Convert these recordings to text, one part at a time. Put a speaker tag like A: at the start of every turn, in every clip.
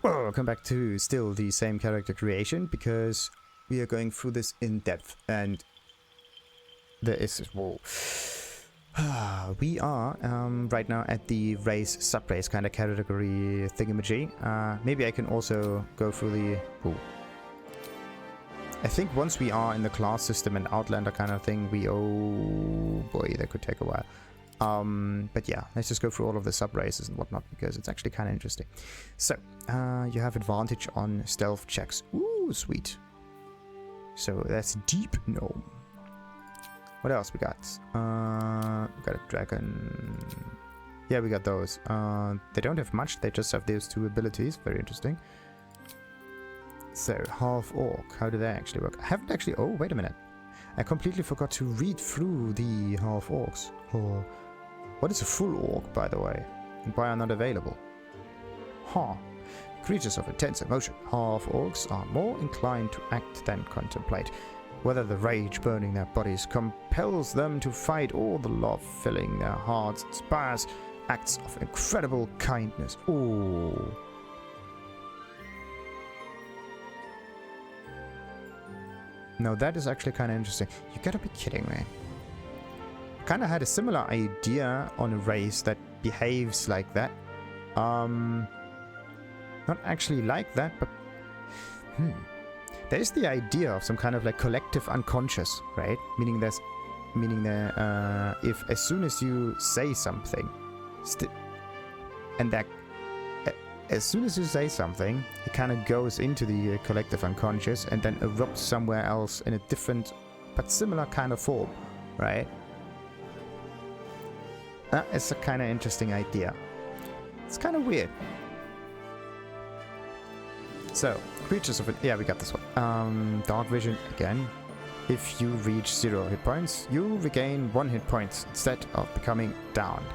A: Welcome back to still the same character creation, because we are going through this in depth, and there is this wall. We are right now at the race, sub-race kind of category thingamajig. Maybe I can also go through the... I think once we are in the class system and Outlander kind of thing, we... Oh boy, that could take a while. But yeah, let's just go through all of the sub-races and whatnot, because it's actually kind of interesting. So, you have advantage on stealth checks. Ooh, sweet. So that's Deep Gnome. What else we got? We got a dragon. Yeah, we got those. They don't have much, they just have those two abilities. Very interesting. So, half orc. How do they actually work? I haven't actually... Oh, wait a minute. I completely forgot to read through the half orcs. Oh. What is a full orc, by the way? And why are not available? Huh. Creatures of intense emotion, half orcs are more inclined to act than contemplate. Whether the rage burning their bodies compels them to fight, or the love filling their hearts inspires acts of incredible kindness. Ooh. No, that is actually kind of interesting. You gotta be kidding me. Kind of had a similar idea on a race that behaves like that. Not actually like that, but there's the idea of some kind of like collective unconscious, right? Meaning that if as soon as you say something, as soon as you say something, it kind of goes into the collective unconscious and then erupts somewhere else in a different but similar kind of form, right? It's a kind of interesting idea. It's kind of weird. So, creatures of it. Yeah, we got this one. Dark vision again. If you reach 0 hit points, you regain 1 hit point instead of becoming downed.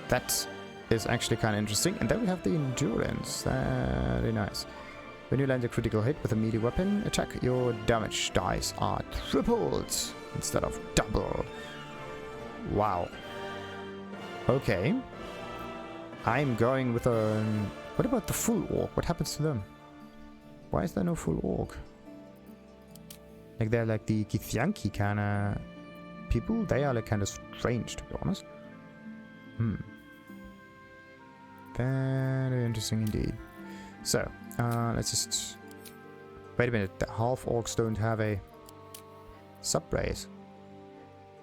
A: That is actually kind of interesting. And then we have the endurance. Very nice. When you land a critical hit with a melee weapon attack, your damage dice are tripled instead of doubled. Wow. Okay. I'm going with a... What about the full orc? What happens to them? Why is there no full orc? Like, they're like the Githyanki kind of people. They are like kind of strange, to be honest. Very interesting indeed. So, let's just... Wait a minute. The half orcs don't have a sub-race.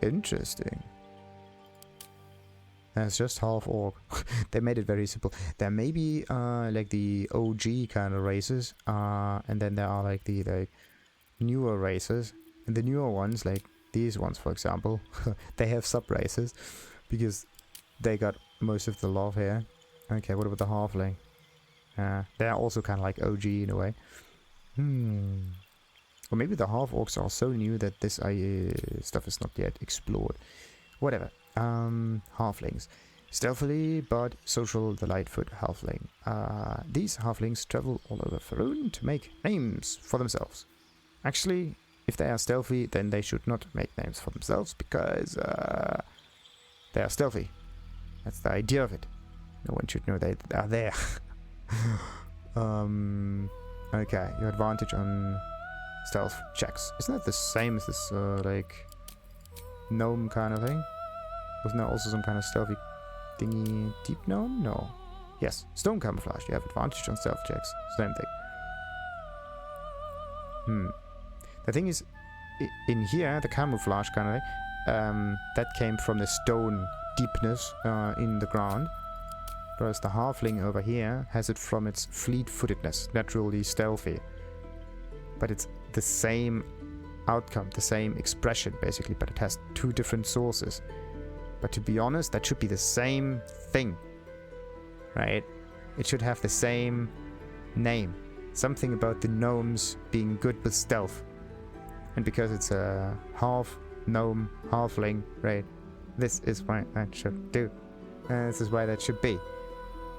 A: Interesting. That's just half orc. They made it very simple. There may be like the OG kind of races, and then there are like the newer races. And the newer ones, like these ones for example, they have sub races because they got most of the love here. Okay, what about the halfling? They're also kind of like OG in a way. Or maybe the half orcs are so new that this stuff is not yet explored. Whatever. Halflings. Stealthily but social, the Lightfoot halfling. These halflings travel all over Faerun to make names for themselves. Actually, if they are stealthy, then they should not make names for themselves, because they are stealthy. That's the idea of it. No one should know they are there. Okay, your advantage on stealth checks. Isn't that the same as this, like, gnome kind of thing? Wasn't there also some kind of stealthy thingy? Deep gnome? No. Yes. Stone camouflage. You have advantage on stealth checks. Same thing. The thing is, in here, the camouflage kind of thing, that came from the stone deepness in the ground. Whereas the halfling over here has it from its fleet-footedness, naturally stealthy. But it's the same outcome, the same expression, basically, but it has two different sources. But to be honest, that should be the same thing, right? It should have the same name. Something about the gnomes being good with stealth. And because it's a half gnome, halfling, right? This is why that should do. This is why that should be.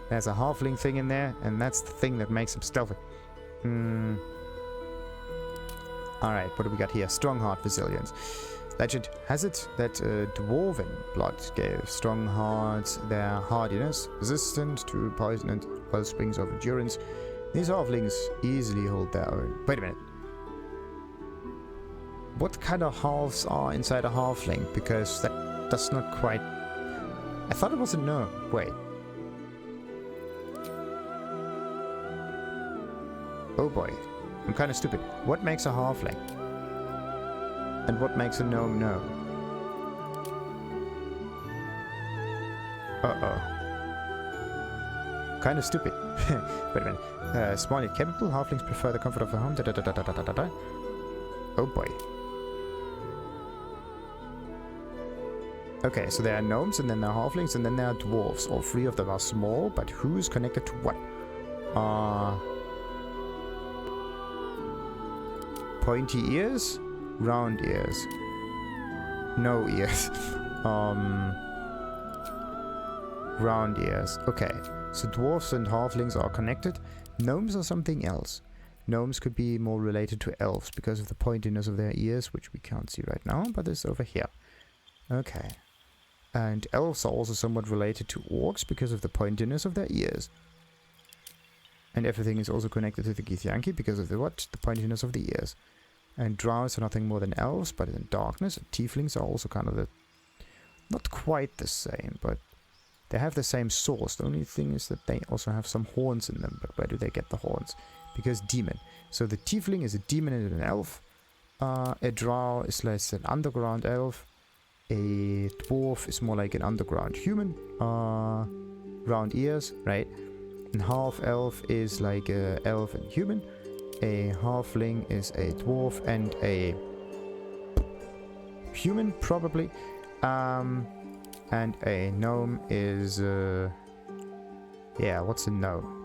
A: There's a halfling thing in there, and that's the thing that makes him stealthy. Alright, what do we got here? Strongheart resilience. Legend has it that dwarven blood gave Stronghearts their hardiness, resistant to poison and wellsprings of endurance. These halflings easily hold their own. Wait a minute. What kind of halves are inside a halfling? Because that does not quite... I thought it was a no. Wait. Oh boy. I'm kind of stupid. What makes a halfling? And what makes a gnome no? Uh-oh. Kind of stupid. Wait a minute. Small yet capable, halflings prefer the comfort of a home. Da, da, da, da, da, da, da, da. Oh boy. Okay, so there are gnomes, and then there are halflings, and then there are dwarves. All three of them are small, but who's connected to what? Pointy ears? Round ears. No ears. Round ears. Okay, so dwarves and halflings are connected. Gnomes are something else. Gnomes could be more related to elves because of the pointiness of their ears, which we can't see right now, but it's over here. Okay. And elves are also somewhat related to orcs because of the pointiness of their ears. And everything is also connected to the Githyanki because of the what? The pointiness of the ears. And drows are nothing more than elves, but in darkness. And tieflings are also kind of the... not quite the same, but they have the same source. The only thing is that they also have some horns in them. But where do they get the horns? Because demon. So the tiefling is a demon and an elf. A drow is less an underground elf. A dwarf is more like an underground human. Round ears, right? And half elf is like a elf and human. A halfling is a dwarf and a human, probably. And a gnome is... yeah, what's a gnome?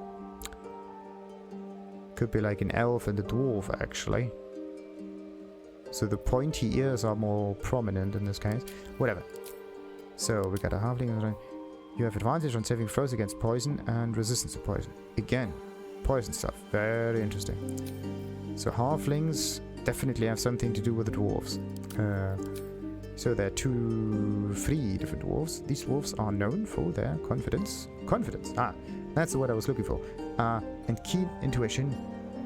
A: Could be like an elf and a dwarf, actually. So the pointy ears are more prominent in this case. Whatever. So we got a halfling. You have advantage on saving throws against poison and resistance to poison. Again, poison stuff. Very interesting. So halflings definitely have something to do with the dwarves. So there are 3 different dwarves. These dwarves are known for their confidence. Confidence. That's the word I was looking for. And keen intuition.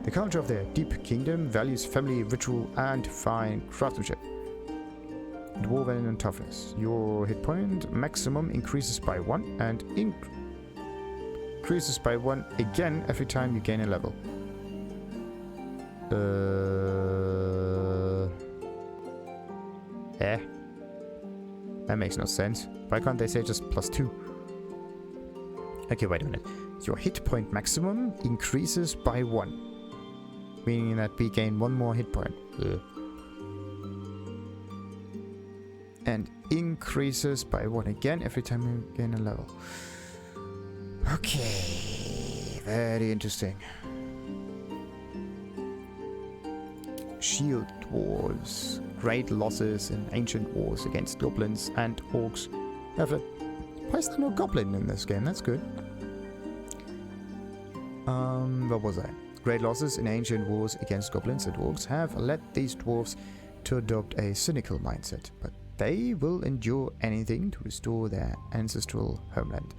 A: The culture of their deep kingdom values family, ritual, and fine craftsmanship. Dwarven and toughness. Your hit point maximum increases by 1 and increases by 1 again every time you gain a level. That makes no sense. Why can't they say just +2? Okay, wait a minute. Your hit point maximum increases by 1. Meaning that we gain 1 more hit point. And increases by 1 again every time you gain a level. Okay, very interesting. Shield dwarves. Great losses in ancient wars against goblins and orcs. Why is there no goblin in this game? That's good. What was I? Great losses in ancient wars against goblins and orcs have led these dwarves to adopt a cynical mindset, but they will endure anything to restore their ancestral homeland.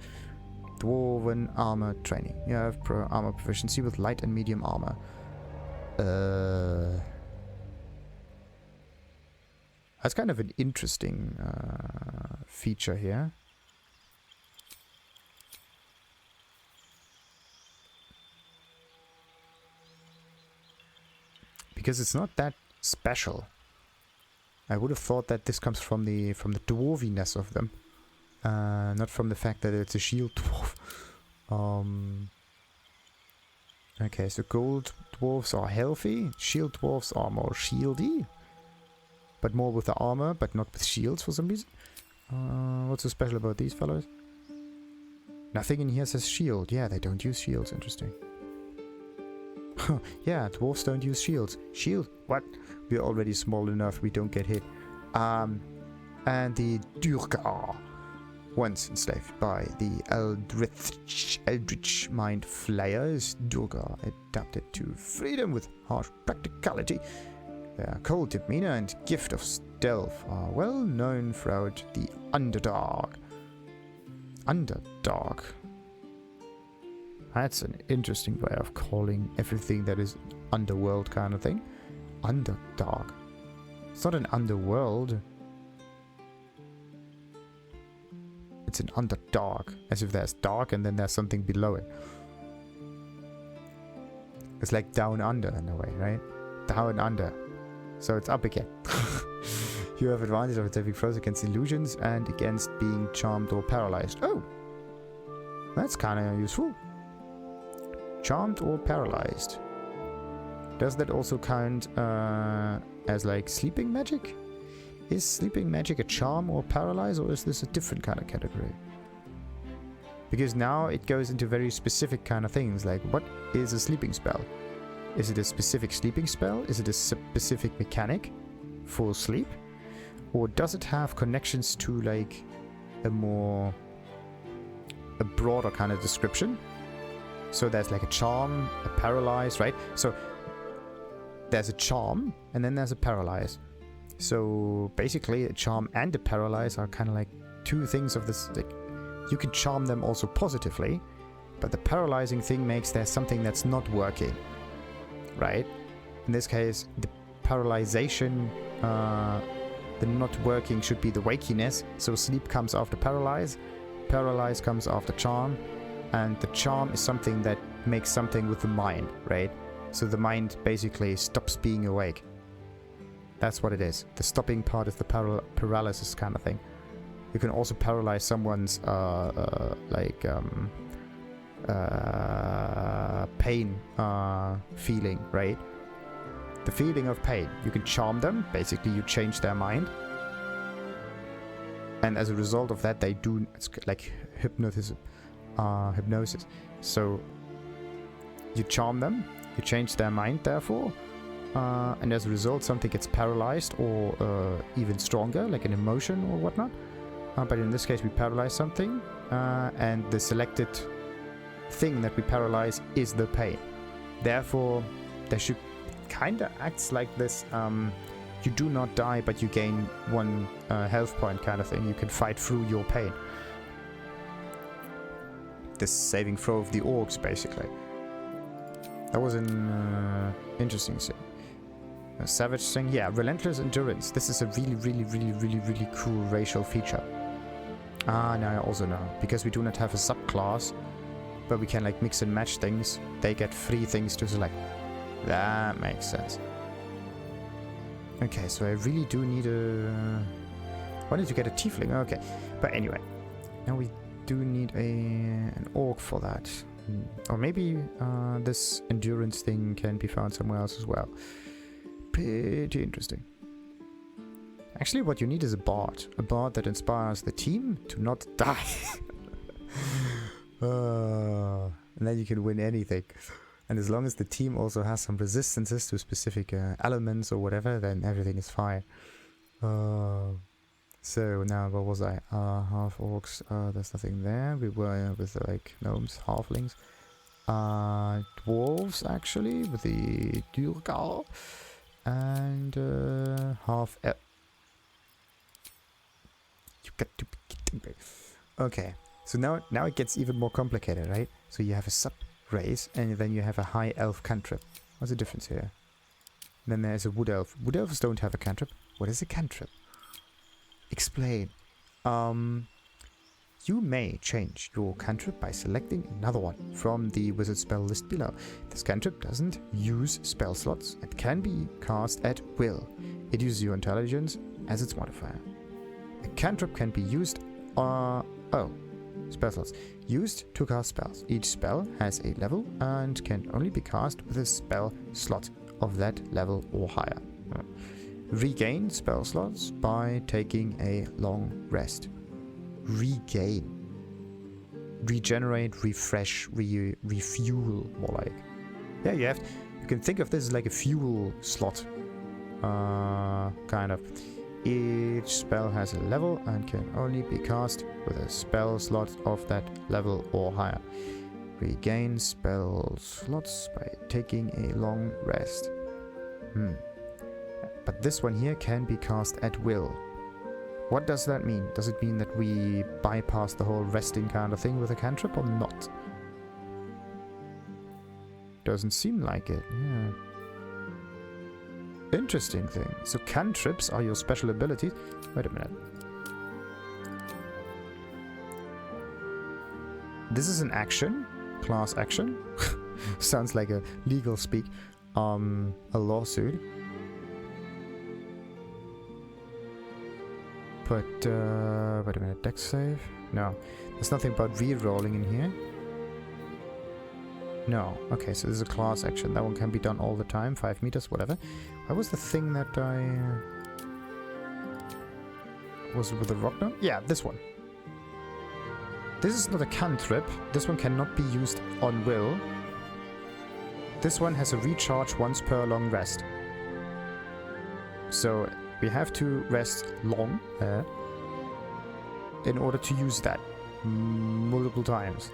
A: Dwarven armor training. You have armor proficiency with light and medium armor. That's kind of an interesting feature here. Because it's not that special. I would have thought that this comes from the dwarviness of them, not from the fact that it's a shield dwarf. Okay, so gold dwarves are healthy. Shield dwarves are more shieldy, but more with the armor, but not with shields for some reason. What's so special about these fellows? Nothing in here says shield. Yeah, they don't use shields. Interesting. Yeah, dwarves don't use shields. Shield? What? We're already small enough, we don't get hit. And the Duergar, once enslaved by the Eldritch Mind Flayers, Duergar adapted to freedom with harsh practicality. Their cold demeanor and gift of stealth are well known throughout the Underdark. Underdark? That's an interesting way of calling everything that is underworld kind of thing. Underdark. It's not an underworld. It's an underdark. As if there's dark and then there's something below it. It's like down under in a way, right? Down under. So it's up again. You have advantage of saving throws against illusions and against being charmed or paralyzed. Oh! That's kind of useful. Charmed or paralyzed. Does that also count as like sleeping magic? Is sleeping magic a charm or paralyze, or is this a different kind of category? Because now it goes into very specific kind of things, like what is a sleeping spell? Is it a specific sleeping spell? Is it a specific mechanic for sleep? Or does it have connections to like a broader kind of description? So there's like a charm, a paralyze, right? So there's a charm and then there's a paralyze. So basically a charm and a paralyze are kind of like two things of this. Like, you can charm them also positively, but the paralyzing thing makes there something that's not working, right? In this case, the paralyzation, the not working should be the wakiness. So sleep comes after paralyze comes after charm, and the charm is something that makes something with the mind, right? So the mind basically stops being awake. That's what it is. The stopping part is the paralysis kind of thing. You can also paralyze someone's pain feeling, right? The feeling of pain. You can charm them. Basically, you change their mind. And as a result of that, they do... It's like hypnosis. So, you charm them. You change their mind, therefore. And as a result, something gets paralyzed or even stronger, like an emotion or whatnot. But in this case, we paralyze something. And the selected thing that we paralyze is the pain. Therefore, there should... kind of acts like this, you do not die, but you gain 1 health point kind of thing. You can fight through your pain. This saving throw of the orcs, basically. That was an interesting thing. A savage thing, yeah, relentless endurance. This is a really cool racial feature. Now I also know, because we do not have a subclass, but we can like mix and match things. They get 3 things to select. That makes sense. Okay, so I really do need a... Why did you get a tiefling? Okay, but anyway. Now we do need an orc for that. Or maybe this endurance thing can be found somewhere else as well. Pretty interesting. Actually, what you need is a bard. A bard that inspires the team to not die. And then you can win anything. And as long as the team also has some resistances to specific elements or whatever, then everything is fine. So now, what was I? Half orcs, there's nothing there. We were with like gnomes, halflings. Dwarves, actually, with the Duergar. And half... You got to be kidding me. Okay, so now it gets even more complicated, right? So you have a sub race, and then you have a high elf cantrip. What's the difference here? And then there's a wood elf. Wood elves don't have a cantrip. What is a cantrip? Explain. You may change your cantrip by selecting another one from the wizard spell list below. This cantrip doesn't use spell slots and can be cast at will. It uses your intelligence as its modifier. A cantrip can be used spell slots. Used to cast spells. Each spell has a level and can only be cast with a spell slot of that level or higher. Regain spell slots by taking a long rest. Regain. Regenerate, refresh, refuel, more like. Yeah, you can think of this as like a fuel slot. Kind of. Each spell has a level and can only be cast with a spell slot of that level or higher. Regain spell slots by taking a long rest. But this one here can be cast at will. What does that mean? Does it mean that we bypass the whole resting kind of thing with a cantrip or not? Doesn't seem like it, yeah. Interesting thing. So cantrips are your special abilities. Wait a minute. This is an action. Class action. Sounds like a legal speak. A lawsuit. But, wait a minute. Dex save? No. There's nothing about re-rolling in here. No. Okay, so this is a class action. That one can be done all the time. 5 meters, whatever. What was the thing that I... Was it with the rock now? Yeah, this one. This is not a cantrip. This one cannot be used on will. This one has a recharge once per long rest. So we have to rest long in order to use that multiple times.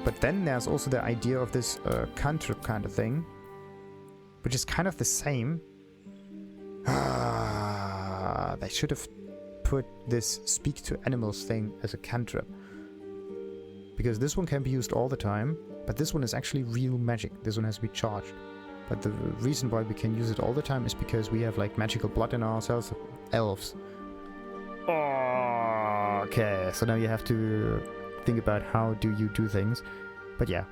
A: But then there's also the idea of this cantrip kind of thing, which is kind of the same. They should have put this speak to animals thing as a cantrip. Because this one can be used all the time, but this one is actually real magic. This one has to be charged. But the reason why we can use it all the time is because we have like magical blood in ourselves. Elves. Okay, so now you have to think about how do you do things. But yeah.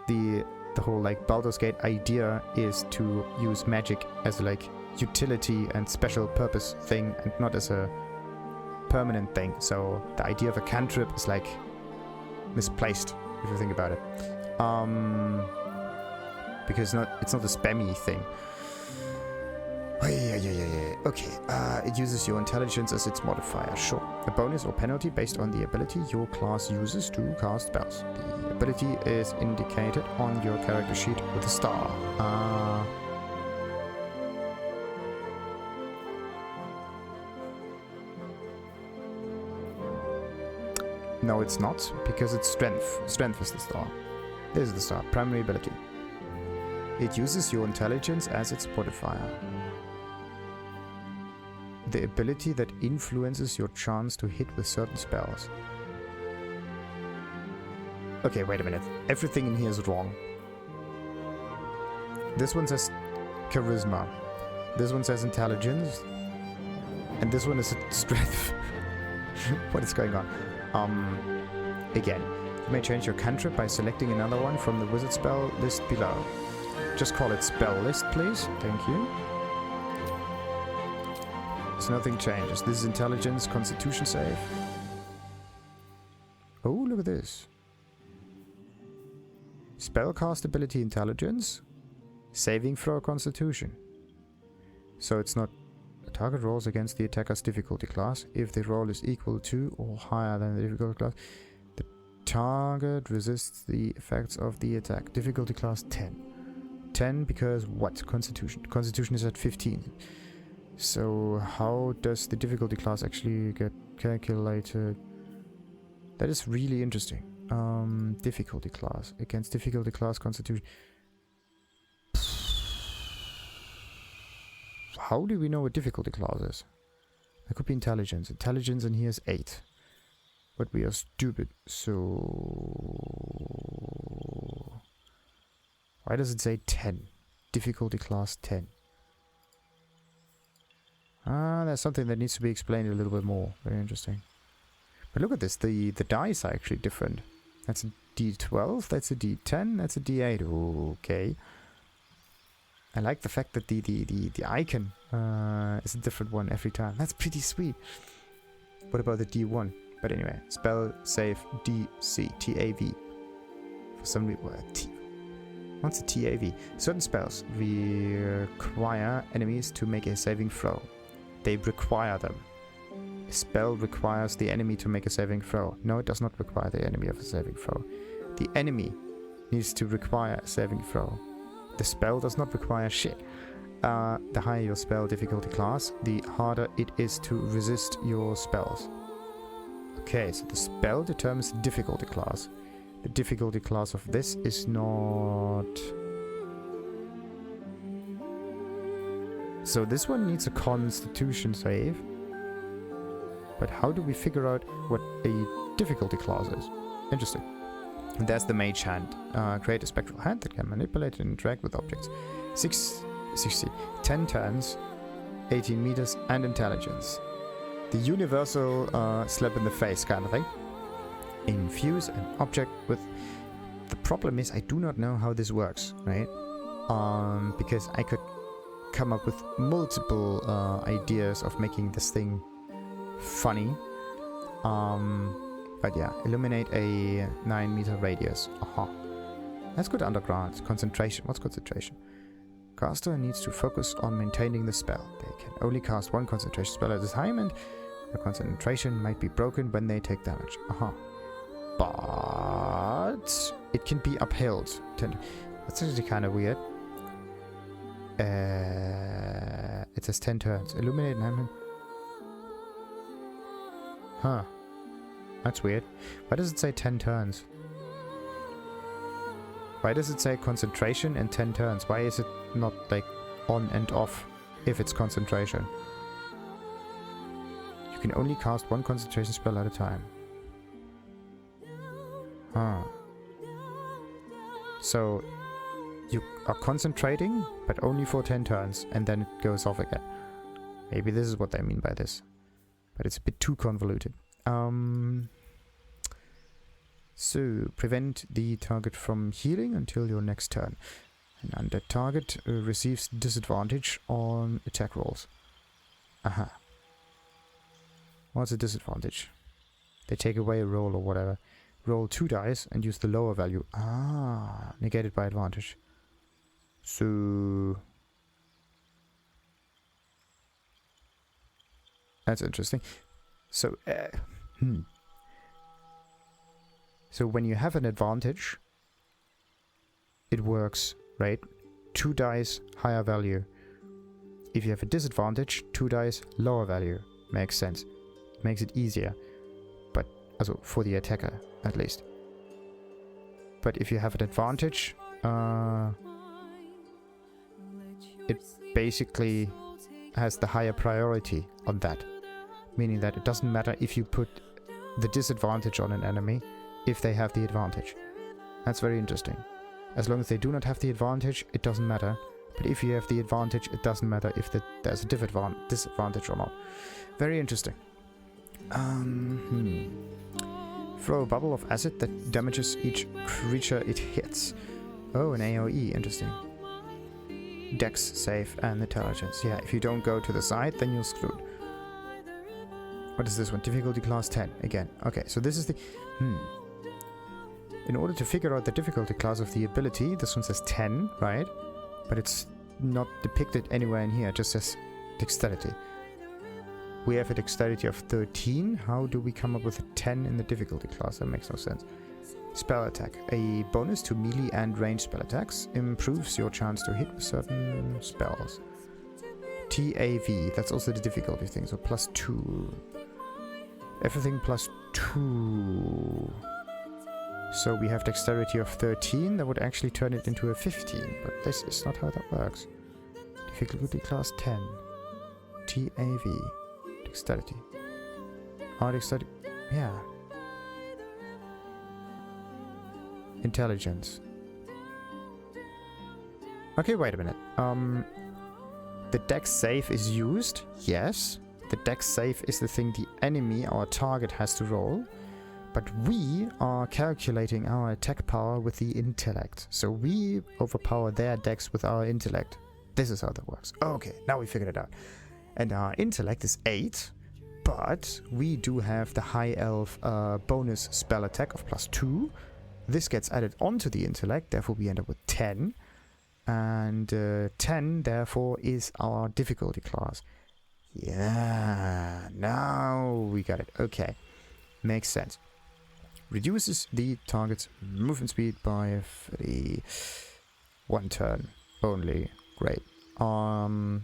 A: The whole like Baldur's Gate idea is to use magic as like utility and special purpose thing and not as a permanent thing. So the idea of a cantrip is like misplaced if you think about it. Because it's not a spammy thing. Okay, it uses your intelligence as its modifier, sure. A bonus or penalty based on the ability your class uses to cast spells. The ability is indicated on your character sheet with a star. No, it's not, because it's strength. Strength is the star. This is the star, primary ability. It uses your intelligence as its modifier. The ability that influences your chance to hit with certain spells. Okay, wait a minute. Everything in here is wrong. This one says charisma. This one says intelligence. And this one is strength. What is going on? Again, you may change your cantrip by selecting another one from the wizard spell list below. Just call it spell list, please. Thank you. So nothing changes. This is intelligence, constitution save. Oh, look at this. Spellcast ability intelligence, saving throw constitution. So it's not a target rolls against the attacker's difficulty class. If the roll is equal to or higher than the difficulty class, the target resists the effects of the attack. Difficulty class 10. 10 because what? Constitution. Constitution is at 15. So how does the difficulty class actually get calculated? That is really interesting. Difficulty class. Against difficulty class constitution. How do we know what difficulty class is? That could be intelligence. Intelligence in here is 8. But we are stupid, so... Why does it say 10? Difficulty class 10. There's something that needs to be explained a little bit more. Very interesting. But look at this. The dice are actually different. That's a D12, that's a D10, that's a D8. Okay. I like the fact that the icon is a different one every time. That's pretty sweet. What about the D1? But anyway, spell save DC, TAV. For some reason, what's a TAV? Certain spells require enemies to make a saving throw. They require them. A spell requires the enemy to make a saving throw. No, it does not require the enemy of a saving throw. The enemy needs to require a saving throw. The spell does not require shit. The higher your spell difficulty class, the harder it is to resist your spells. Okay, so the spell determines the difficulty class. The difficulty class of this is not... So this one needs a constitution save. But how do we figure out what a difficulty class is? Interesting. And there's the mage hand. Create a spectral hand that can manipulate and interact with objects. 10 turns, 18 meters, and intelligence. The universal slap in the face kind of thing. Infuse an object with... The problem is I do not know how this works, right? Because I could come up with multiple ideas of making this thing funny. But yeah, illuminate a 9-meter radius. Aha. That's good underground. Concentration. What's concentration? Caster needs to focus on maintaining the spell. They can only cast one concentration spell at a time, and the concentration might be broken when they take damage. Aha. But it can be upheld. That's actually kind of weird. It says 10 turns. Illuminate 9. Huh. That's weird. Why does it say 10 turns? Why does it say concentration and 10 turns? Why is it not like on and off if it's concentration? You can only cast one concentration spell at a time. Huh. So you are concentrating, but only for 10 turns, and then it goes off again. Maybe this is what they mean by this. But it's a bit too convoluted. So, prevent the target from healing until your next turn. And under target receives disadvantage on attack rolls. Aha. What's a disadvantage? They take away a roll or whatever. Roll 2 dice and use the lower value. Ah, negated by advantage. So... That's interesting. So, So when you have an advantage, it works, right? 2 dice, higher value. If you have a disadvantage, 2 dice, lower value. Makes sense. Makes it easier. But, also, for the attacker, at least. But if you have an advantage, it basically has the higher priority on that. Meaning that it doesn't matter if you put the disadvantage on an enemy, if they have the advantage. That's very interesting. As long as they do not have the advantage, it doesn't matter. But if you have the advantage, it doesn't matter if there's a disadvantage or not. Very interesting. Throw a bubble of acid that damages each creature it hits. Oh, an AoE. Interesting. Dex, save, and intelligence. Yeah, if you don't go to the side, then you're screwed. What is this one? Difficulty class 10. Again. Okay, so this is the... In order to figure out the difficulty class of the ability, this one says 10, right? But it's not depicted anywhere in here. It just says dexterity. We have a dexterity of 13. How do we come up with a 10 in the difficulty class? That makes no sense. Spell attack. A bonus to melee and ranged spell attacks. Improves your chance to hit with certain spells. TAV. That's also the difficulty thing. So +2. Everything +2. So we have dexterity of 13. That would actually turn it into a 15. But this is not how that works. Difficulty class 10. TAV. Dexterity. Dexterity. Yeah. Intelligence. Okay, wait a minute. The dex save is used. Yes. The dex save is the thing the enemy, our target, has to roll. But we are calculating our attack power with the intellect. So we overpower their dex with our intellect. This is how that works. Okay, now we figured it out. And our intellect is 8. But we do have the high elf bonus spell attack of +2. This gets added onto the intellect. Therefore we end up with 10. And 10 therefore is our difficulty class. Yeah, now we got it. Okay, makes sense. Reduces the target's movement speed by 3. 1 turn only. Great. Only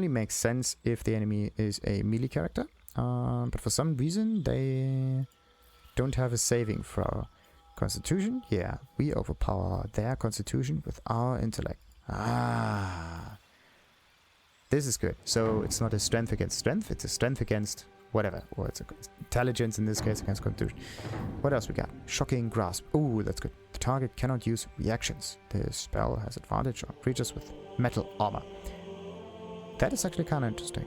A: makes sense if the enemy is a melee character. But for some reason they don't have a saving throw. Constitution? Yeah, we overpower their constitution with our intellect. Ah. This is good. So it's not a strength against strength, it's a strength against whatever. Or it's intelligence in this case against constitution. What else we got? Shocking grasp. Ooh, that's good. The target cannot use reactions. This spell has advantage on creatures with metal armor. That is actually kind of interesting.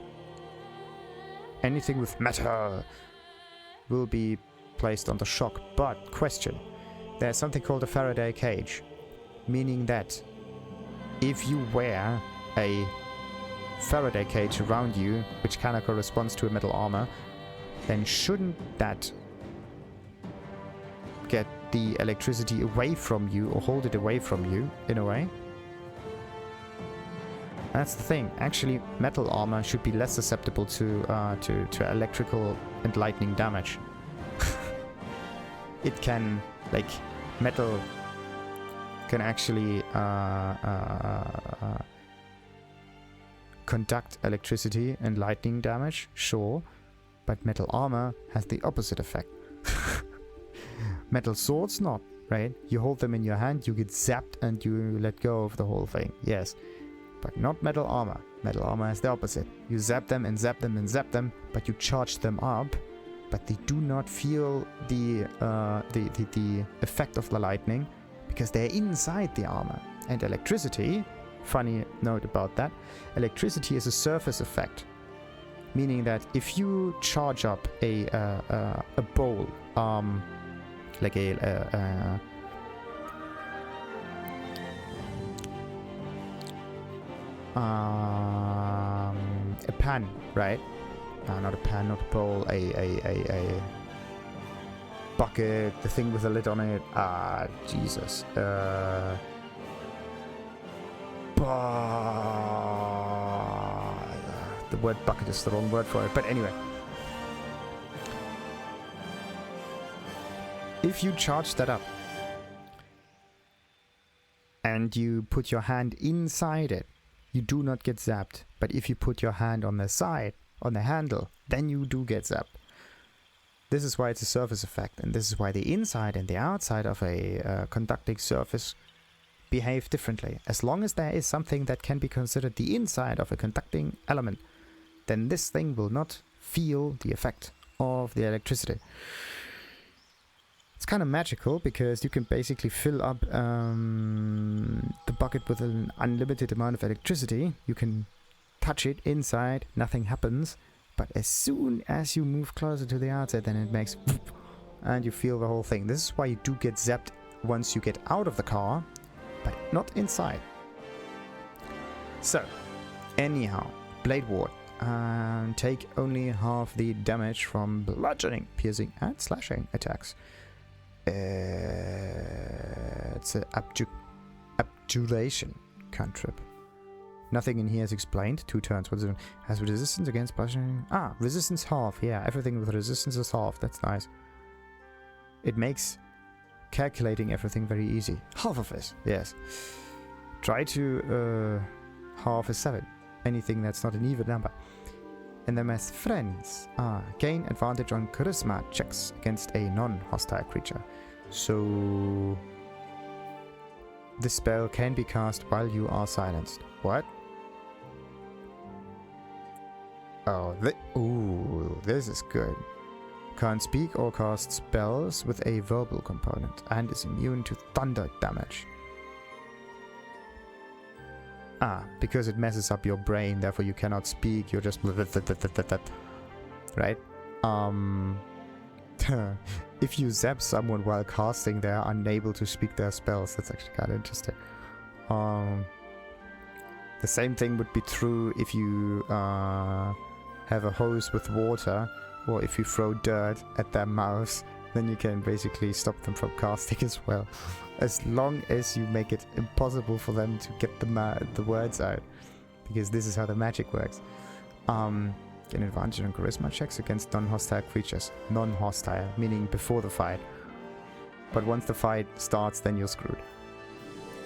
A: Anything with metal will be placed under shock. But, question. There's something called a Faraday cage. Meaning that if you wear a Faraday cage around you, which kind of corresponds to a metal armor, then shouldn't that get the electricity away from you or hold it away from you in a way? That's the thing. Actually, metal armor should be less susceptible to electrical and lightning damage. It can, like, metal can actually conduct electricity and lightning damage, sure, but metal armor has the opposite effect. Metal swords not, right? You hold them in your hand, you get zapped and you let go of the whole thing, yes. But not metal armor. Metal armor has the opposite. You zap them and zap them and zap them, but you charge them up, but they do not feel the effect of the lightning because they're inside the armor. And electricity, funny note about that, electricity is a surface effect, meaning that if you charge up a bowl, like a pan, right? Not a pan, not a bowl, a bucket, the thing with a lid on it. Jesus. The word bucket is the wrong word for it, but anyway. If you charge that up and you put your hand inside it, you do not get zapped. But if you put your hand on the side, on the handle, then you do get zapped. This is why it's a surface effect, and this is why the inside and the outside of a conducting surface behave differently. As long as there is something that can be considered the inside of a conducting element, then this thing will not feel the effect of the electricity. It's kind of magical because you can basically fill up the bucket with an unlimited amount of electricity. You can touch it inside, nothing happens. But as soon as you move closer to the outside, then it makes whoop, and you feel the whole thing. This is why you do get zapped once you get out of the car, but not inside. So, anyhow, Blade Ward. Take only half the damage from bludgeoning, piercing, and slashing attacks. It's an abjuration cantrip. Nothing in here is explained. 2 turns. What is it? Has resistance against bludgeoning. Resistance half. Yeah, everything with resistance is half. That's nice. It makes calculating everything very easy. Half of it, yes. Try to half is 7. Anything that's not an even number. And then as friends, gain advantage on charisma checks against a non-hostile creature. So this spell can be cast while you are silenced. What? Oh, this is good. Can't speak or cast spells with a verbal component and is immune to thunder damage. Because it messes up your brain, therefore you cannot speak, you're just right? If you zap someone while casting, they are unable to speak their spells. That's actually kind of interesting. The same thing would be true if you have a hose with water, or if you throw dirt at their mouths, then you can basically stop them from casting as well. As long as you make it impossible for them to get the words out. Because this is how the magic works. Gain advantage on charisma checks against non-hostile creatures. Non-hostile, meaning before the fight. But once the fight starts, then you're screwed.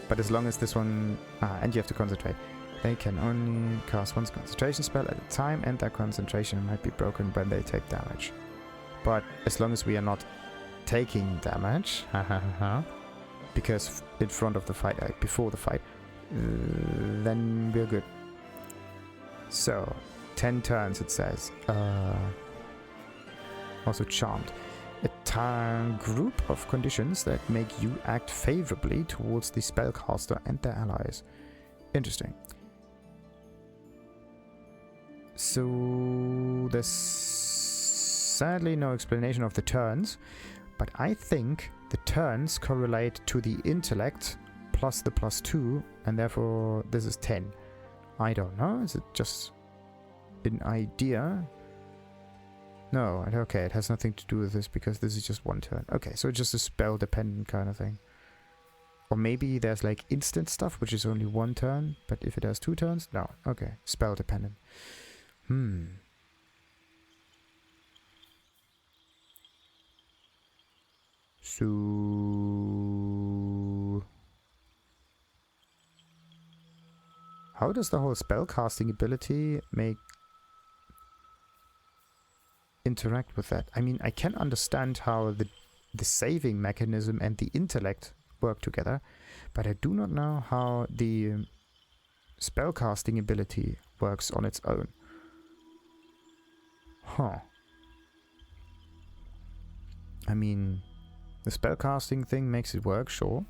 A: But as long as this one... and you have to concentrate. They can only cast one concentration spell at a time, and their concentration might be broken when they take damage. But as long as we are not taking damage, because in front of the fight, before the fight, then we're good. So, 10 turns it says. Also charmed. A group of conditions that make you act favorably towards the spellcaster and their allies. Interesting. So there's sadly no explanation of the turns, but I think the turns correlate to the intellect plus the +2, and therefore this is 10. I don't know, is it just an idea? No, okay, it has nothing to do with this because this is just one turn. Okay, so it's just a spell dependent kind of thing. Or maybe there's like instant stuff which is only one turn, but if it has 2 turns, no. Okay, spell dependent. So how does the whole spellcasting ability interact with that? I mean, I can understand how the saving mechanism and the intellect work together, but I do not know how the spellcasting ability works on its own. Huh. I mean, the spellcasting thing makes it work, sure.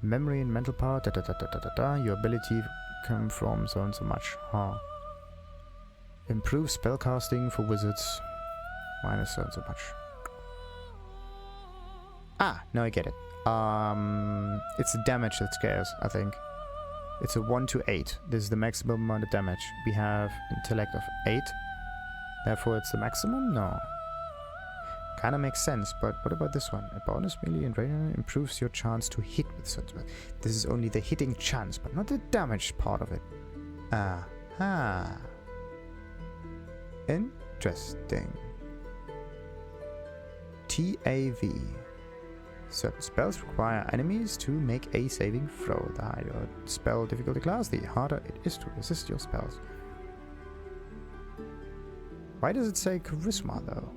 A: Memory and mental power, your ability come from so and so much. Huh. Improve spellcasting for wizards, minus so and so much. Ah, now I get it. It's the damage that scares, I think. It's a 1 to 8. This is the maximum amount of damage. We have intellect of 8. Therefore it's the maximum? No. Kinda makes sense, but what about this one? A bonus melee and range improves your chance to hit with certain spells. This is only the hitting chance, but not the damage part of it. Aha. Interesting. TAV. Certain spells require enemies to make a saving throw. The higher your spell difficulty class, the harder it is to resist your spells. Why does it say charisma though?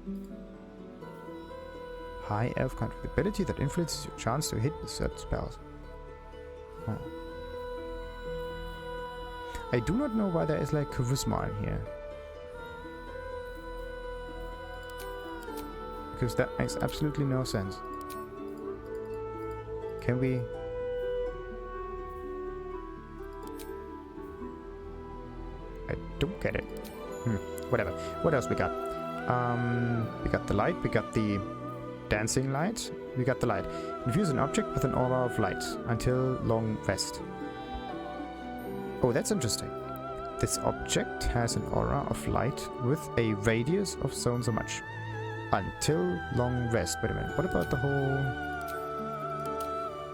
A: High elf kind of ability that influences your chance to hit with certain spells. Huh. I do not know why there is like charisma in here. Because that makes absolutely no sense. Can we... I don't get it. Whatever. What else we got? We got the light, we got the dancing light, we got the light. Infuse an object with an aura of light until long rest. Oh, that's interesting. This object has an aura of light with a radius of so and so much. Until long rest. Wait a minute, what about the whole...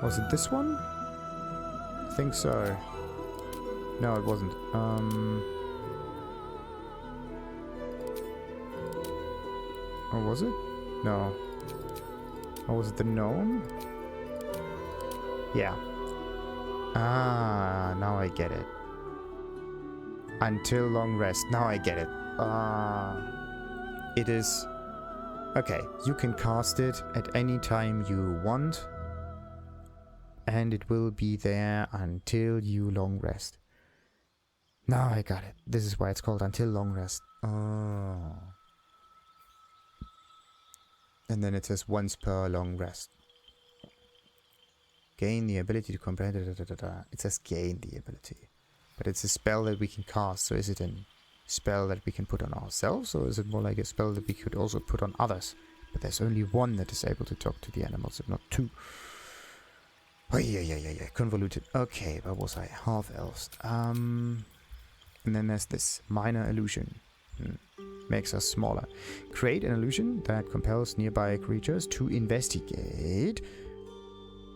A: Was it this one? I think so. No, it wasn't. Or was it? No. Or was it the gnome? Yeah. Ah, now I get it. Until long rest. Now I get it. It is... Okay, you can cast it at any time you want. And it will be there until you long rest. Now I got it. This is why it's called Until Long Rest. Oh. And then it says once per long rest. Gain the ability to comprehend. It says gain the ability. But it's a spell that we can cast. So is it a spell that we can put on ourselves? Or is it more like a spell that we could also put on others? But there's only one that is able to talk to the animals, if not 2. Oh, yeah. Convoluted. Okay, where was I? Half-elves. And then there's this minor illusion. Makes us smaller. Create an illusion that compels nearby creatures to investigate.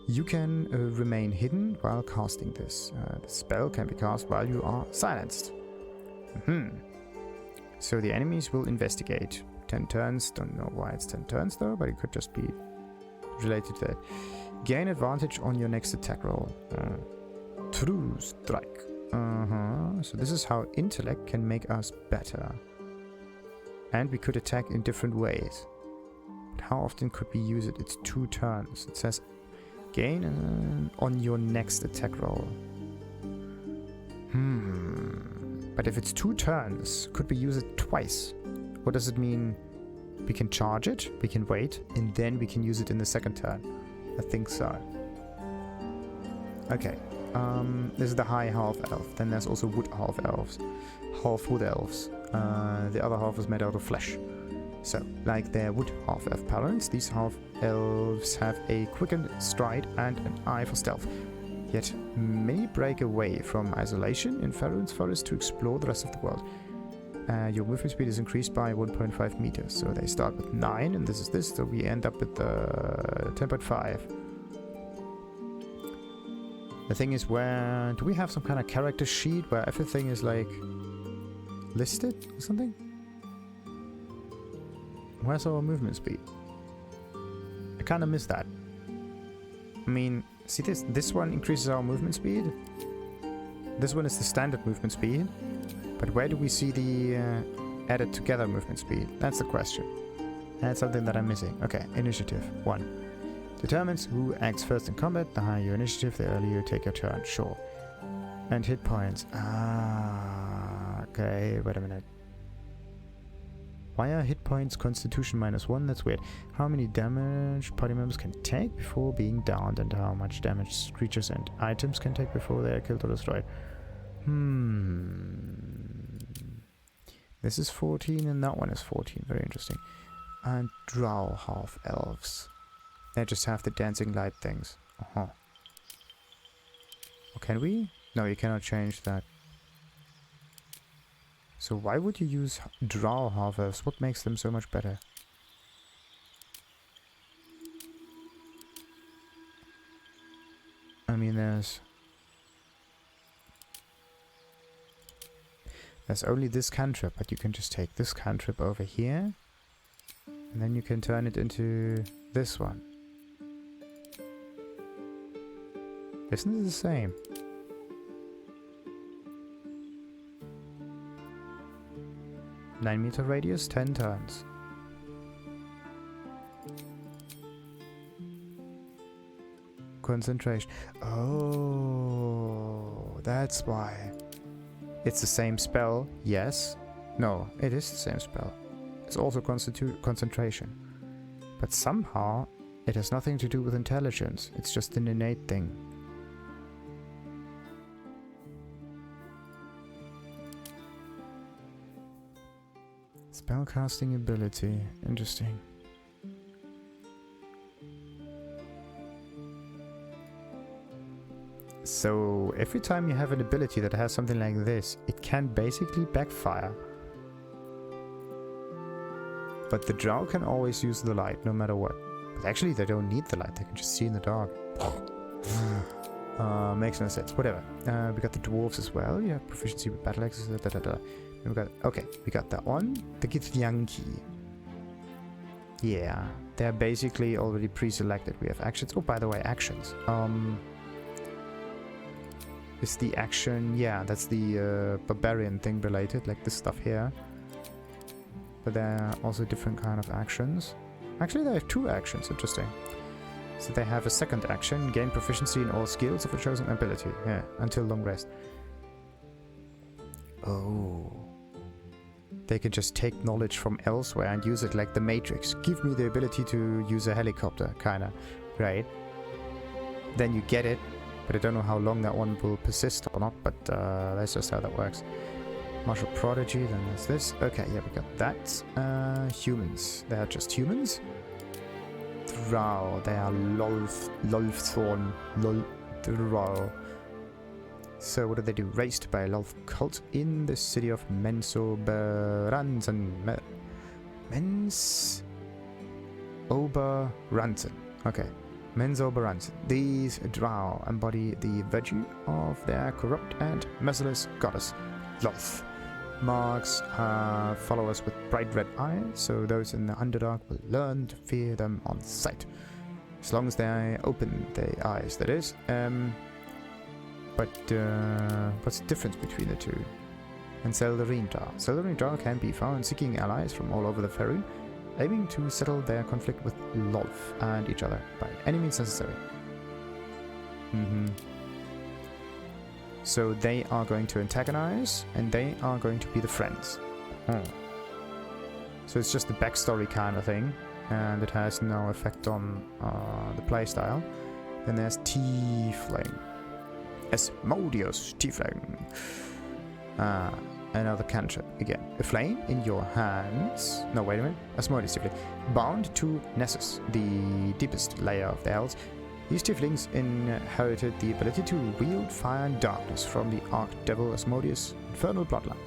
A: You can remain hidden while casting this. The spell can be cast while you are silenced. So the enemies will investigate. 10 turns. Don't know why it's 10 turns though, but it could just be related to that. Gain advantage on your next attack roll. True strike. So this is how intellect can make us better. And we could attack in different ways. But how often could we use it? It's 2 turns. It says gain on your next attack roll. But if it's 2 turns, could we use it twice? Or does it mean We can charge it, we can wait, and then we can use it in the second turn. I think so. Okay. This is the high half-elf. Then there's also wood half-elves. Half-wood elves. The other half is made out of flesh. So, like their wood half-elf parents, these half-elves have a quickened stride and an eye for stealth. Yet many break away from isolation in Faerun's forest to explore the rest of the world. Your movement speed is increased by 1.5 meters. So they start with 9, and this is this, so we end up with 10.5. The thing is, where do we have some kind of character sheet where everything is like listed or something? Where's our movement speed? I kind of miss that. I mean, see this? This one increases our movement speed. This one is the standard movement speed. But where do we see the added together movement speed? That's the question. That's something that I'm missing. Okay, initiative 1. Determines who acts first in combat. The higher your initiative, the earlier you take your turn. Sure. And hit points. Okay, wait a minute. Why are hit points constitution -1? That's weird. How many damage party members can take before being downed, and how much damage creatures and items can take before they are killed or destroyed? This is 14 and that one is 14. Very interesting. And Drow half-elves. They just have the dancing light things. Or can we? No, you cannot change that. So why would you use Drow half-elves? What makes them so much better? I mean, there's only this cantrip, but you can just take this cantrip over here, and then you can turn it into this one. Isn't it the same? Nine meter radius, 10 turns. Concentration. Oh, that's why. It's the same spell, yes. No, it is the same spell. It's also concentration. But somehow, it has nothing to do with intelligence. It's just an innate thing. Spellcasting Ability. Interesting. So, every time you have an ability that has something like this, it can basically backfire. But the Drow can always use the light, no matter what. But actually, they don't need the light, they can just see in the dark. Makes no sense. Whatever. We got the Dwarves as well. You have proficiency with battle axes. We got, okay, we got that one. The Githyanki. Yeah, they're basically already pre-selected. We have actions. Oh, by the way, actions. Is the action... Yeah, that's the barbarian thing related, like this stuff here. But there are also different kind of actions. Actually, they have 2 actions. Interesting. So they have a second action. Gain proficiency in all skills of a chosen ability. Yeah, until long rest. Oh. They can just take knowledge from elsewhere and use it like the Matrix. Give me the ability to use a helicopter, kinda. Right? Then you get it. But I don't know how long that one will persist or not, but that's just how that works. Martial Prodigy, then there's this. Okay, yeah, we got that. Humans. They are just humans. Drow. They are Lolth, Lolthorn, Drow. So what do they do? Raised by a Lolth cult in the city of Mensoberranzen. Mensoberranzen. Okay. Mensoberranzen. These Drow embody the virtue of their corrupt and merciless goddess, Lolth. Marks followers with bright red eyes, so those in the Underdark will learn to fear them on sight. As long as they open their eyes, that is. But what's the difference between the two? And Seldarine Drow. Seldarine Drow can be found seeking allies from all over the Faerun, aiming to settle their conflict with Lolth and each other by any means necessary. So they are going to antagonize, and they are going to be the friends. So it's just the backstory kind of thing, and it has no effect on the playstyle. Then there's Tiefling. Asmodeus Tiefling. Another cantrip again. A flame in your hands. No, wait a minute. Asmodeus Tiefling. Bound to Nessus, the deepest layer of the elves. These Tieflings inherited the ability to wield fire and darkness from the Archdevil Asmodeus' infernal bloodline.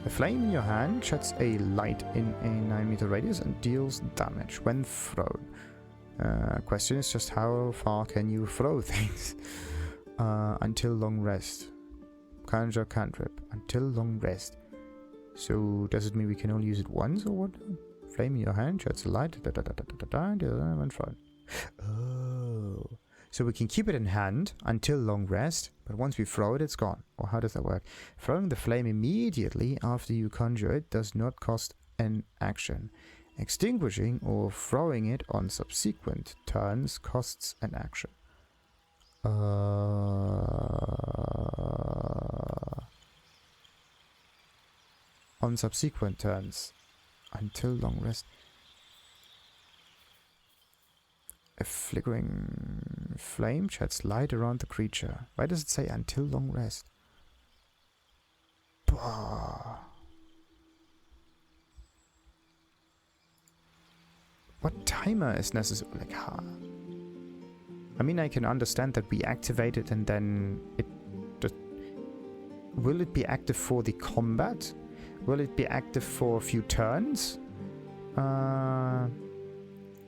A: A flame in your hand sheds a light in a 9-meter radius and deals damage when thrown. Question is just how far can you throw things? Until long rest. Conjure cantrip. Until long rest. So does it mean we can only use it once or what? Flame in your hand sheds a light. When thrown. Oh. So we can keep it in hand until long rest, but once we throw it, it's gone. Or how does that work? Throwing the flame immediately after you conjure it does not cost an action. Extinguishing or throwing it on subsequent turns costs an action. On subsequent turns until long rest. A flickering flame sheds light around the creature. Why does it say until long rest? Bah. What timer is necessary? Like, I mean, I can understand that we activate it and then it just... Will it be active for the combat? Will it be active for a few turns?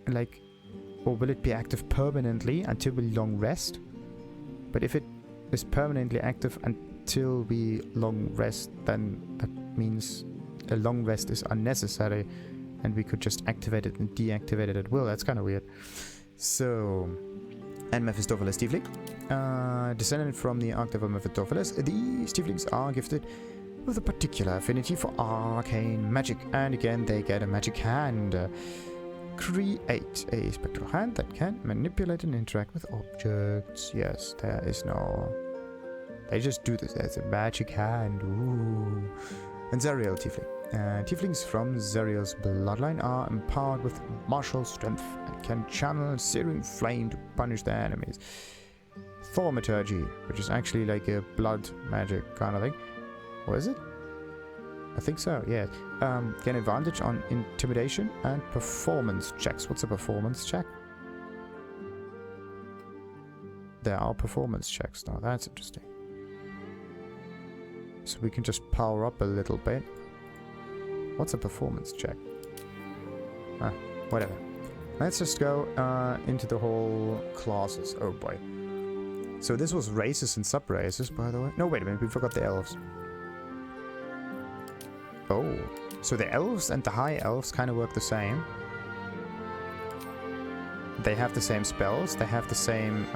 A: Like... Or will it be active permanently until we long rest? But if it is permanently active until we long rest, then that means a long rest is unnecessary and we could just activate it and deactivate it at will. That's kind of weird. So... And Mephistopheles Tiefling. Descended from the Archdevil Mephistopheles, these Tieflings are gifted with a particular affinity for arcane magic. And again, they get a magic hand. Create a spectral hand that can manipulate and interact with objects. Yes, there is no... They just do this as a magic hand. Ooh. And Zariel Tiefling. Tieflings from Zariel's bloodline are empowered with martial strength and can channel searing flame to punish their enemies. Thaumaturgy, which is actually like a blood magic kind of thing. What is it? I think so, yeah. Gain advantage on intimidation and performance checks. What's a performance check? There are performance checks now. That's interesting. So we can just power up a little bit. What's a performance check? Whatever. Let's just go into the whole classes. Oh boy. So this was races and sub-races, by the way. No, wait a minute. We forgot the elves. Oh, so the elves and the high elves kind of work the same. They have the same spells. They have the same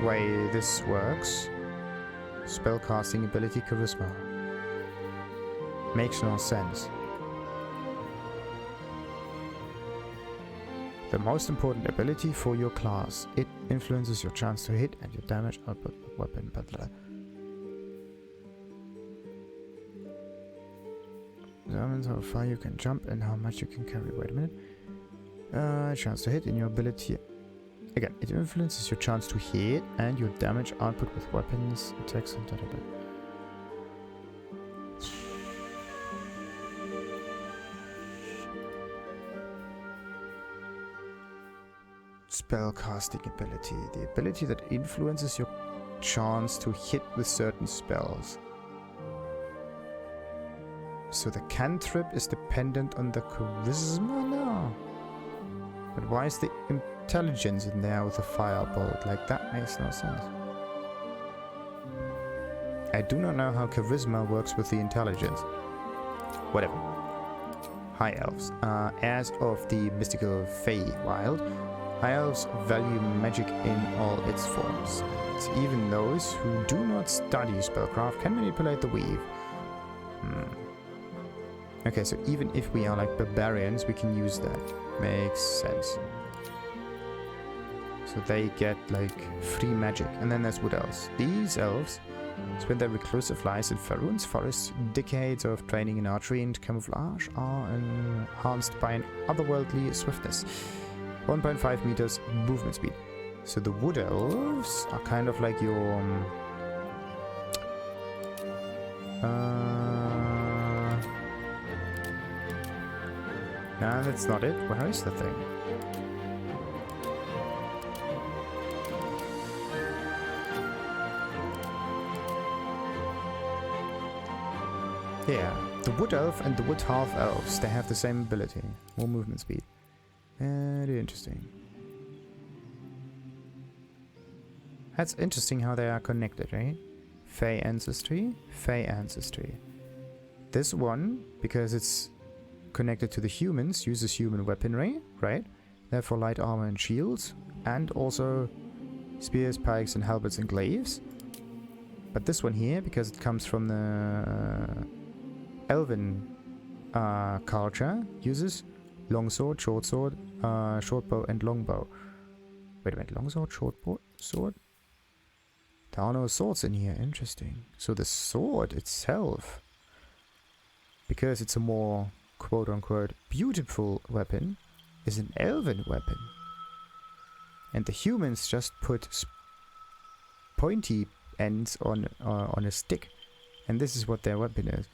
A: way this works. Spellcasting ability, charisma. Makes no sense. The most important ability for your class. It influences your chance to hit and your damage output with weapon. Determines how far you can jump and how much you can carry. Wait a minute. Chance to hit in your ability. Again, it influences your chance to hit and your damage output with weapons, attacks, and da. Spellcasting ability. The ability that influences your chance to hit with certain spells. So the cantrip is dependent on the charisma now? But why is the intelligence in there with a firebolt? Like, that makes no sense. I do not know how charisma works with the intelligence. Whatever. High elves. As of the mystical Feywild, high elves value magic in all its forms. And even those who do not study spellcraft can manipulate the weave. Okay, so even if we are like barbarians, we can use that. Makes sense. So they get like free magic. And then there's what else? These elves Spend their reclusive lives in Faerun's forests. Decades of training in archery and camouflage are enhanced by an otherworldly swiftness. 1.5 meters movement speed. So the wood elves are kind of like your... Nah, that's not it. Where is the thing? Yeah, the wood elf and the wood half elves, they have the same ability. More movement speed. Very interesting. That's interesting how they are connected, right? Fey ancestry, Fey ancestry. This one, because it's connected to the humans, uses human weaponry, right? Therefore light armor and shields, and also spears, pikes, and halberds and glaives. But this one here, because it comes from the Elven culture, uses longsword, shortbow, and longbow. Wait a minute, longsword, shortbow, sword? There are no swords in here, interesting. So the sword itself, because it's a more quote-unquote beautiful weapon, is an elven weapon. And the humans just put pointy ends on a stick. And this is what their weapon is.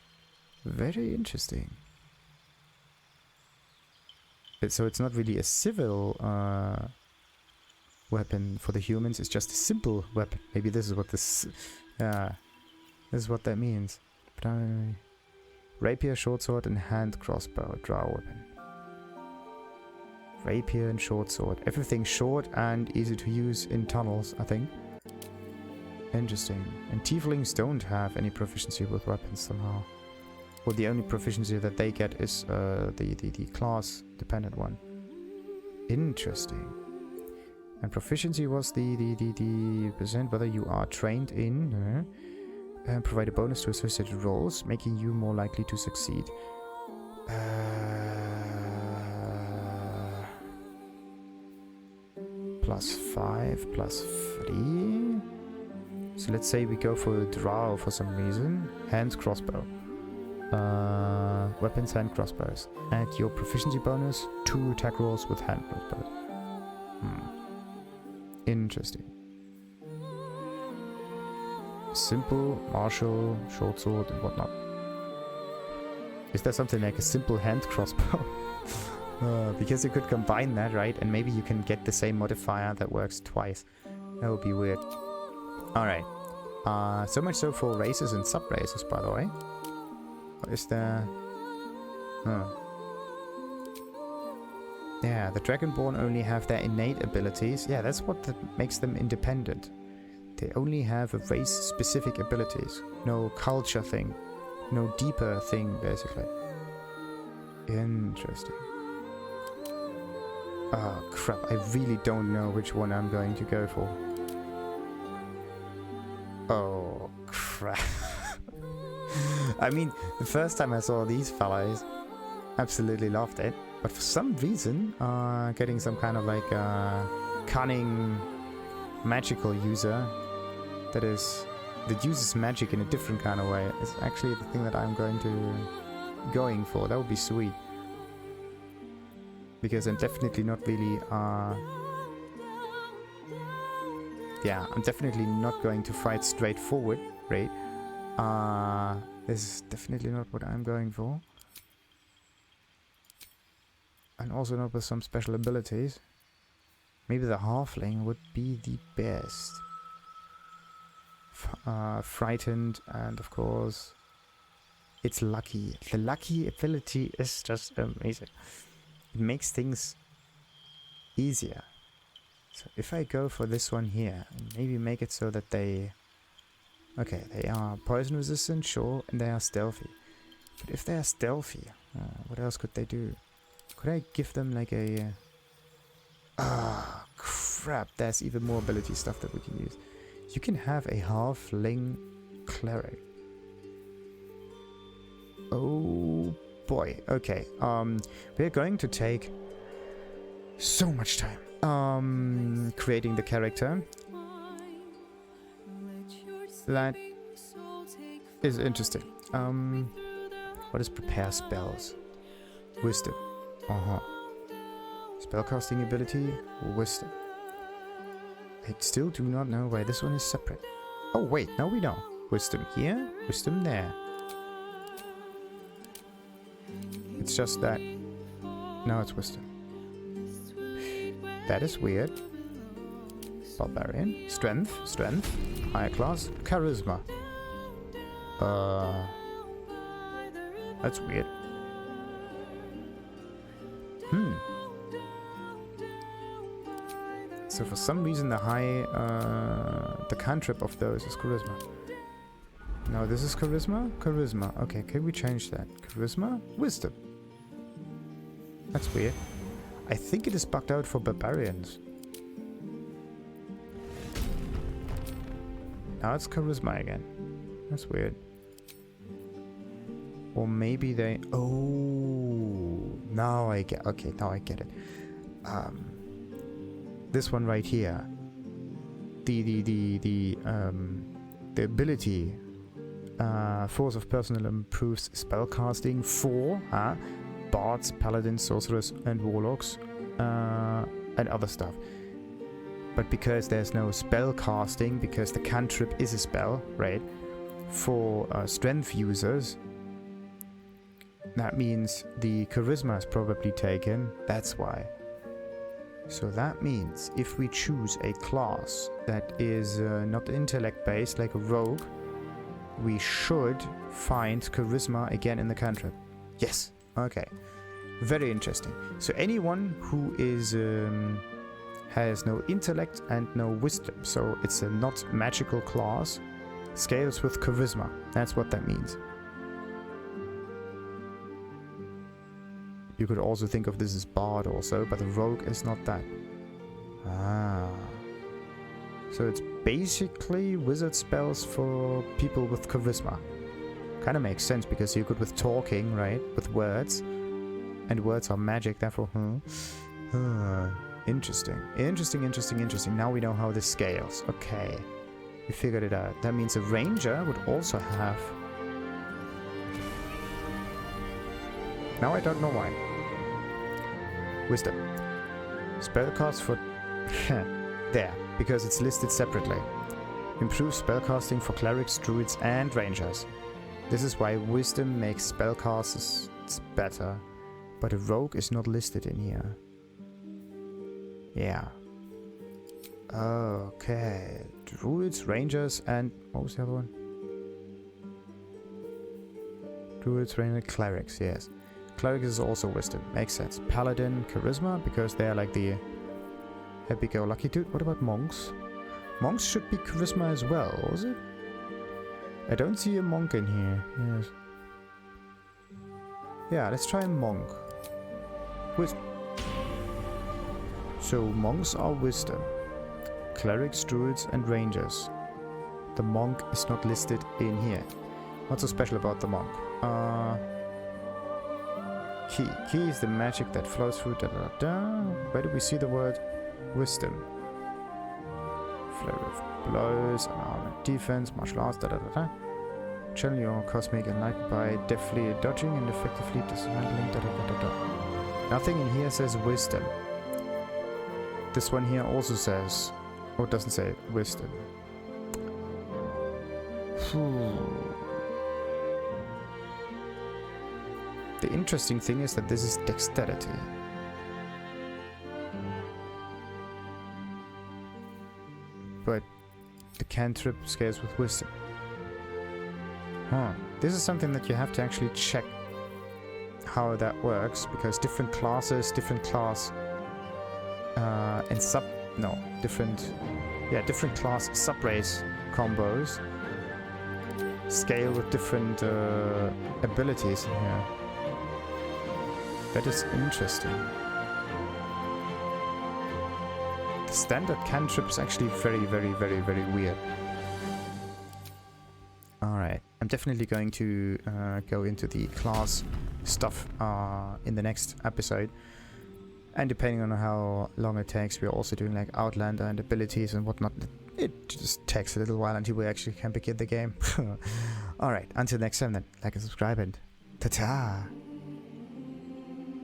A: Very interesting. So it's not really a civil weapon for the humans, it's just a simple weapon. Maybe this is what this is what that means. Rapier, short sword, and hand crossbow, Drow weapon. Rapier and short sword. Everything short and easy to use in tunnels, I think. Interesting. And Tieflings don't have any proficiency with weapons somehow. Well, the only proficiency that they get is the class dependent one. Interesting. And proficiency was the percent whether you are trained in and provide a bonus to associated roles, making you more likely to succeed. +5, +3. So let's say we go for a Drow for some reason. Hand crossbow. Weapons, hand crossbows. Add your proficiency bonus, 2 attack rolls with hand crossbows. Interesting. Simple, martial, short sword, and whatnot. Is there something like a simple hand crossbow? Because you could combine that, right? And maybe you can get the same modifier that works twice. That would be weird. Alright. So much so for races and sub-races, by the way. What is there? Yeah, the Dragonborn only have their innate abilities. Yeah, that's what makes them independent. They only have race-specific abilities. No culture thing. No deeper thing, basically. Interesting. Oh, crap. I really don't know which one I'm going to go for. Oh, crap. I mean, the first time I saw these fellas, absolutely loved it. But for some reason, getting some kind of like cunning magical user that uses magic in a different kind of way is actually the thing that I'm going for. That would be sweet. Because I'm definitely not really I'm definitely not going to fight straightforward, right? This is definitely not what I'm going for. And also not with some special abilities. Maybe the Halfling would be the best. Frightened, and of course, it's lucky. The lucky ability is just amazing. It makes things easier. So if I go for this one here, and maybe make it so that they are poison resistant, sure, and they are stealthy. But if they are stealthy, what else could they do? Could I give them like a... crap, there's even more ability stuff that we can use. You can have a halfling cleric. Oh boy, okay. We're going to take so much creating the character. is interesting. What is prepare spells? Wisdom. Spellcasting ability, wisdom. I still do not know why this one is separate. Oh wait, now we know. Wisdom here, wisdom there. It's just that now it's wisdom. That is weird. Barbarian, strength, higher class, charisma. That's weird. So for some reason the cantrip of those is charisma. No, this is charisma? Charisma. Okay, can we change that? Charisma? Wisdom. That's weird. I think it is bugged out for barbarians. Now it's charisma again. That's weird. Or maybe they... Oh, now I get... Okay, now I get it. This one right here. The ability... Force of Personal improves spellcasting for bards, paladins, sorcerers, and warlocks, and other stuff. But because there's no spell casting, because the cantrip is a spell, right? For strength users, that means the charisma is probably taken. That's why. So that means if we choose a class that is not intellect based, like a rogue, we should find charisma again in the cantrip. Yes. Okay. Very interesting. So anyone who is has no intellect and no wisdom, so it's a not magical class, scales with charisma. That's what that means. You could also think of this as bard also, but the rogue is not that. So it's basically wizard spells for people with charisma. Kind of makes sense because you're good with talking, right? With words. And words are magic, therefore... Interesting. Interesting. Now we know how this scales. Okay. We figured it out. That means a ranger would also have... Now I don't know why. Wisdom. Spellcast for... there. Because it's listed separately. Improves spellcasting for clerics, druids, and rangers. This is why wisdom makes spellcasts better. But a rogue is not listed in here. Yeah. Okay. Druids, rangers, and... What was the other one? Druids, rangers, clerics, yes. Clerics is also wisdom. Makes sense. Paladin, charisma, because they're like the happy-go-lucky dude. What about monks? Monks should be charisma as well, was it? I don't see a monk in here. Yes. Yeah, let's try a monk. So monks are wisdom. Clerics, druids, and rangers. The monk is not listed in here. What's so special about the monk? Key. Key is the magic that flows through Where do we see the word wisdom? Flurry of blows, unarmed defense, martial arts, Channel your cosmic enlightened by deftly dodging and effectively dismantling, Nothing in here says wisdom. This one here also says, or doesn't say wisdom. The interesting thing is that this is dexterity. But the cantrip scales with wisdom. This is something that you have to actually check how that works, because different classes, different class different class subrace combos scale with different abilities in here. That is interesting. The standard cantrip is actually very weird. Alright, I'm definitely going to go into the class stuff in the next episode. And depending on how long it takes, we're also doing like Outlander and abilities and whatnot. It just takes a little while until we actually can begin the game. Alright, until next time then, like and subscribe and ta-ta!